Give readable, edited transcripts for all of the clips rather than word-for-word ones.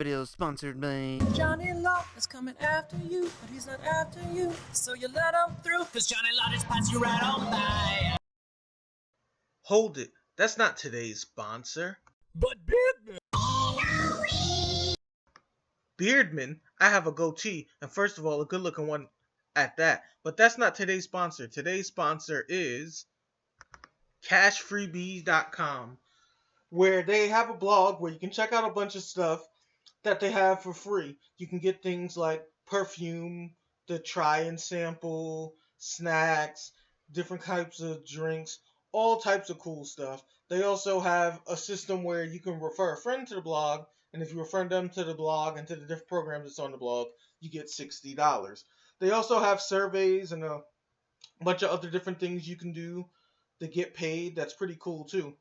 Video sponsored by Johnny Law is coming after you, but he's not after you, so you let him through, cause Johnny Law just passed you right on by. Hold it, that's not today's sponsor. But Beardman! Beardman? I have a goatee, and first of all, a good looking one at that. But that's not today's sponsor. Today's sponsor is CashFreeBee.com, where they have a blog where you can check out a bunch of stuff that they have for free. You can get things like perfume, the try and sample, snacks, different types of drinks, all types of cool stuff. They also have a system where you can refer a friend to the blog, and if you refer them to the blog and to the different programs that's on the blog, you get $60. They also have surveys and a bunch of other different things you can do to get paid. That's pretty cool too.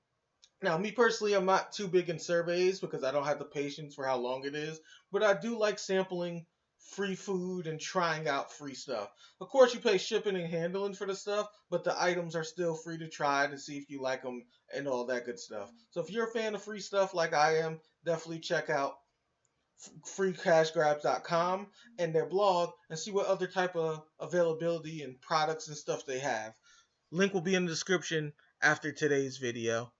Now, me personally, I'm not too big in surveys because I don't have the patience for how long it is, but I do like sampling free food and trying out free stuff. Of course, you pay shipping and handling for the stuff, but the items are still free to try to see if you like them and all that good stuff. So if you're a fan of free stuff like I am, definitely check out freecashgrabs.com and their blog and see what other type of availability and products and stuff they have. Link will be in the description after today's video.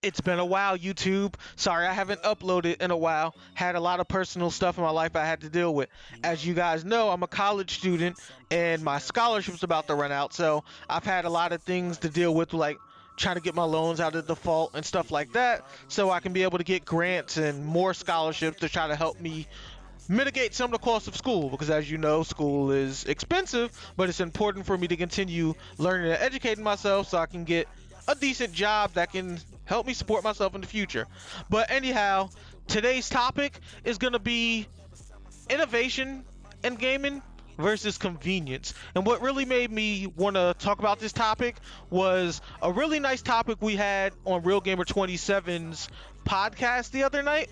It's been a while, YouTube. Sorry I haven't uploaded in a while. Had a lot of personal stuff in my life I had to deal with. As you guys know, I'm a college student and my scholarship's about to run out, so I've had a lot of things to deal with, like trying to get my loans out of default and stuff like that, so I can be able to get grants and more scholarships to try to help me mitigate some of the costs of school, because as you know, school is expensive, but it's important for me to continue learning and educating myself so I can get a decent job that can help me support myself in the future. But anyhow, today's topic is going to be innovation in gaming versus convenience. And what really made me want to talk about this topic was a really nice topic we had on Real Gamer 27's podcast the other night,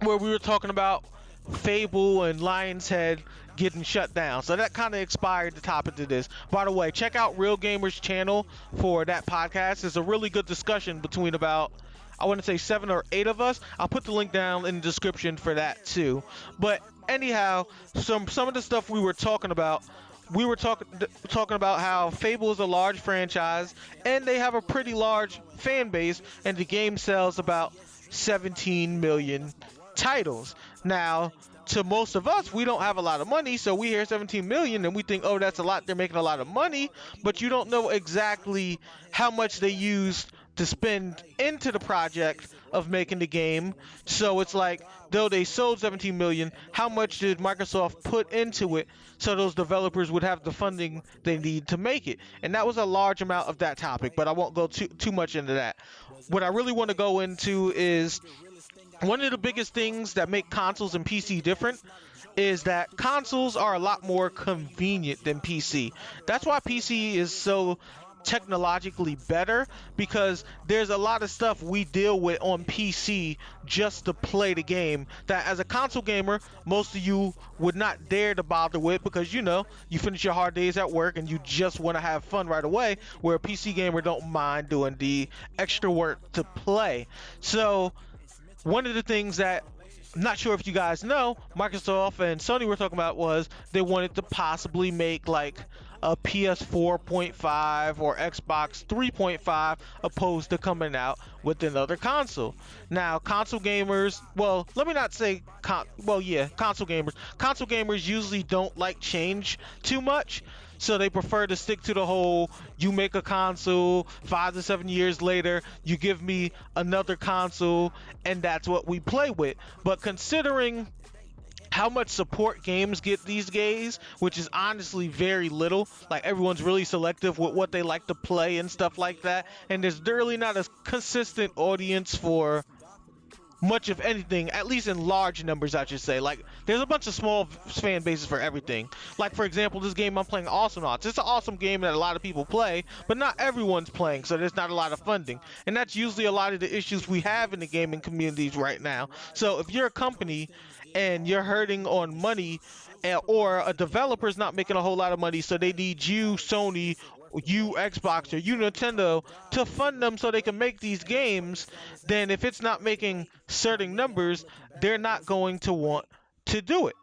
where we were talking about Fable and Lion's Head getting shut down. So that kind of expired the topic to this. By the way, check out Real Gamer's channel for that podcast. It's a really good discussion between about, I want to say 7 or 8 of us. I'll put the link down in the description for that too. But anyhow, some of the stuff we were talking about, we were talking about how Fable is a large franchise and they have a pretty large fan base, and the game sells about 17 million titles. Now, to most of us, we don't have a lot of money, so we hear 17 million and we think, oh, that's a lot, they're making a lot of money, but you don't know exactly how much they used to spend into the project of making the game. So it's like, though they sold 17 million, how much did Microsoft put into it so those developers would have the funding they need to make it? And that was a large amount of that topic, but I won't go too much into that. What I really want to go into is one of the biggest things that make consoles and PC different is that consoles are a lot more convenient than PC. That's why PC is so technologically better, because there's a lot of stuff we deal with on PC just to play the game that as a console gamer most of you would not dare to bother with, because you know, you finish your hard days at work and you just want to have fun right away, where a PC gamer don't mind doing the extra work to play. So one of the things that, I'm not sure if you guys know, Microsoft and Sony were talking about was they wanted to possibly make like a PS 4.5 or Xbox 3.5 opposed to coming out with another console. Now, console gamers, well, let me not say, console gamers. Console gamers usually don't like change too much, so they prefer to stick to the whole, you make a console, 5 to 7 years later, you give me another console, and that's what we play with. But considering how much support games get these days, which is honestly very little, like everyone's really selective with what they like to play and stuff like that, and there's really not a consistent audience for much of anything, at least in large numbers, I should say. Like, there's a bunch of small fan bases for everything. Like, for example, this game I'm playing, Awesomenauts. It's an awesome game that a lot of people play, but not everyone's playing, so there's not a lot of funding. And that's usually a lot of the issues we have in the gaming communities right now. So if you're a company and you're hurting on money, or a developer's not making a whole lot of money, so they need you, Sony, you Xbox or you Nintendo to fund them so they can make these games, then if it's not making certain numbers, they're not going to want to do it.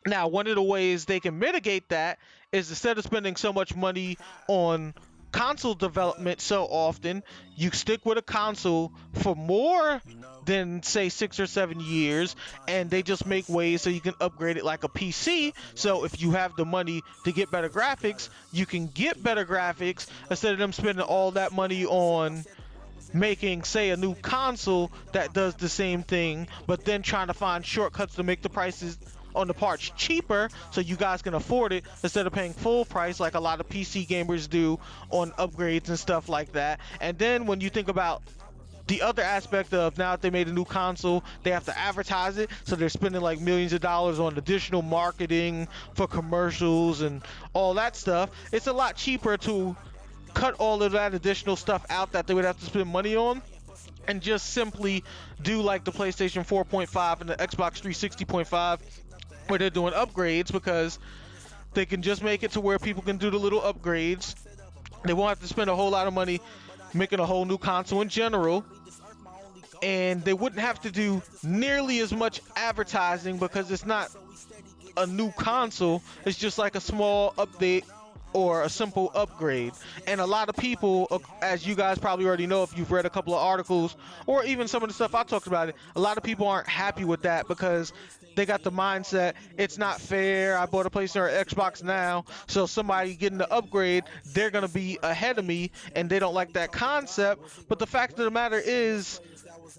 Now, one of the ways they can mitigate that is instead of spending so much money on console development so often, you stick with a console for more than, say, 6 or 7 years, and they just make ways so you can upgrade it like a PC. So if you have the money to get better graphics, you can get better graphics instead of them spending all that money on making, say, a new console that does the same thing, but then trying to find shortcuts to make the prices on the parts cheaper so you guys can afford it instead of paying full price like a lot of PC gamers do on upgrades and stuff like that. And then when you think about the other aspect of now that they made a new console, they have to advertise it, so they're spending like millions of dollars on additional marketing for commercials and all that stuff. It's a lot cheaper to cut all of that additional stuff out that they would have to spend money on and just simply do like the PlayStation 4.5 and the Xbox 360.5, where they're doing upgrades, because they can just make it to where people can do the little upgrades. They won't have to spend a whole lot of money making a whole new console in general, and they wouldn't have to do nearly as much advertising because it's not a new console, it's just like a small update or a simple upgrade. And a lot of people, as you guys probably already know if you've read a couple of articles or even some of the stuff I talked about, a lot of people aren't happy with that because they got the mindset, it's not fair, I bought a PlayStation or Xbox now, so somebody getting the upgrade, they're gonna be ahead of me, and they don't like that concept. But the fact of the matter is,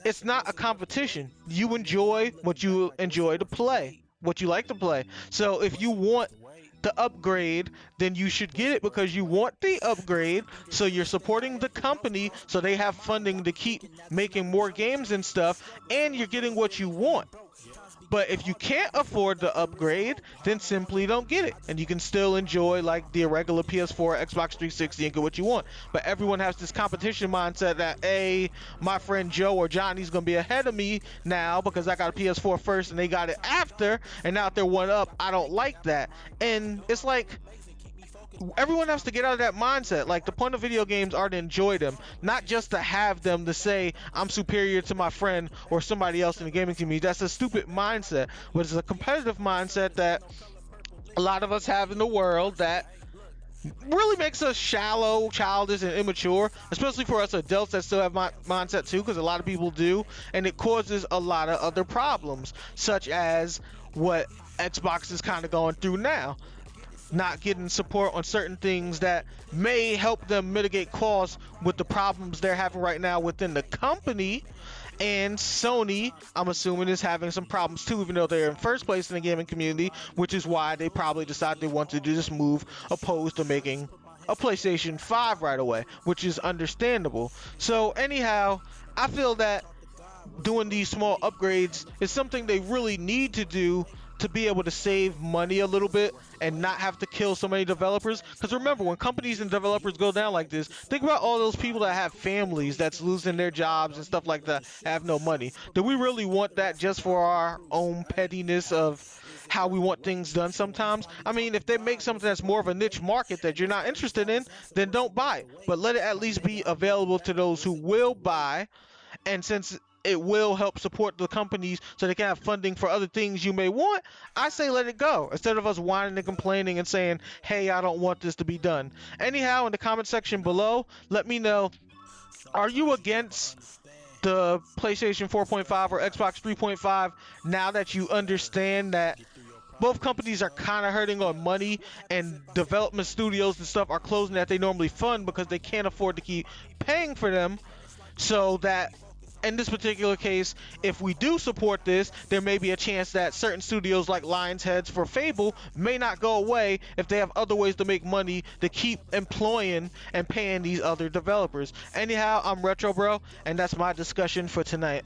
it's not a competition. You enjoy what you enjoy to play, what you like to play. So if you want the upgrade, then you should get it because you want the upgrade, so you're supporting the company so they have funding to keep making more games and stuff, and you're getting what you want. But if you can't afford the upgrade, then simply don't get it, and you can still enjoy like the regular PS4, Xbox 360 and get what you want. But everyone has this competition mindset that, hey, my friend Joe or Johnny's gonna be ahead of me now because I got a PS4 first and they got it after, and now if they're one up, I don't like that. And it's like, everyone has to get out of that mindset. Like, the point of video games are to enjoy them, not just to have them to say I'm superior to my friend or somebody else in the gaming community. That's a stupid mindset, but it's a competitive mindset that a lot of us have in the world that really makes us shallow, childish, and immature, especially for us adults that still have mindset too, because a lot of people do, and it causes a lot of other problems, such as what Xbox is kind of going through now. Not getting support on certain things that may help them mitigate costs with the problems they're having right now within the company. And Sony, I'm assuming, is having some problems too, even though they're in first place in the gaming community, which is why they probably decided they want to do this move opposed to making a PlayStation 5 right away, which is understandable. So anyhow, I feel that doing these small upgrades is something they really need to do to be able to save money a little bit and not have to kill so many developers. Because remember, when companies and developers go down like this, think about all those people that have families that's losing their jobs and stuff like that, have no money. Do we really want that just for our own pettiness of how we want things done sometimes? I mean, if they make something that's more of a niche market that you're not interested in, then don't buy it. But let it at least be available to those who will buy. And since it will help support the companies so they can have funding for other things you may want, I say let it go, instead of us whining and complaining and saying, hey, I don't want this to be done. Anyhow, in the comment section below, let me know, are you against the PlayStation 4.5 or Xbox 3.5 now that you understand that both companies are kind of hurting on money and development studios and stuff are closing that they normally fund because they can't afford to keep paying for them? So that in this particular case, if we do support this, there may be a chance that certain studios like Lionsheads for Fable may not go away if they have other ways to make money to keep employing and paying these other developers. Anyhow, I'm Retro Bro, and that's my discussion for tonight.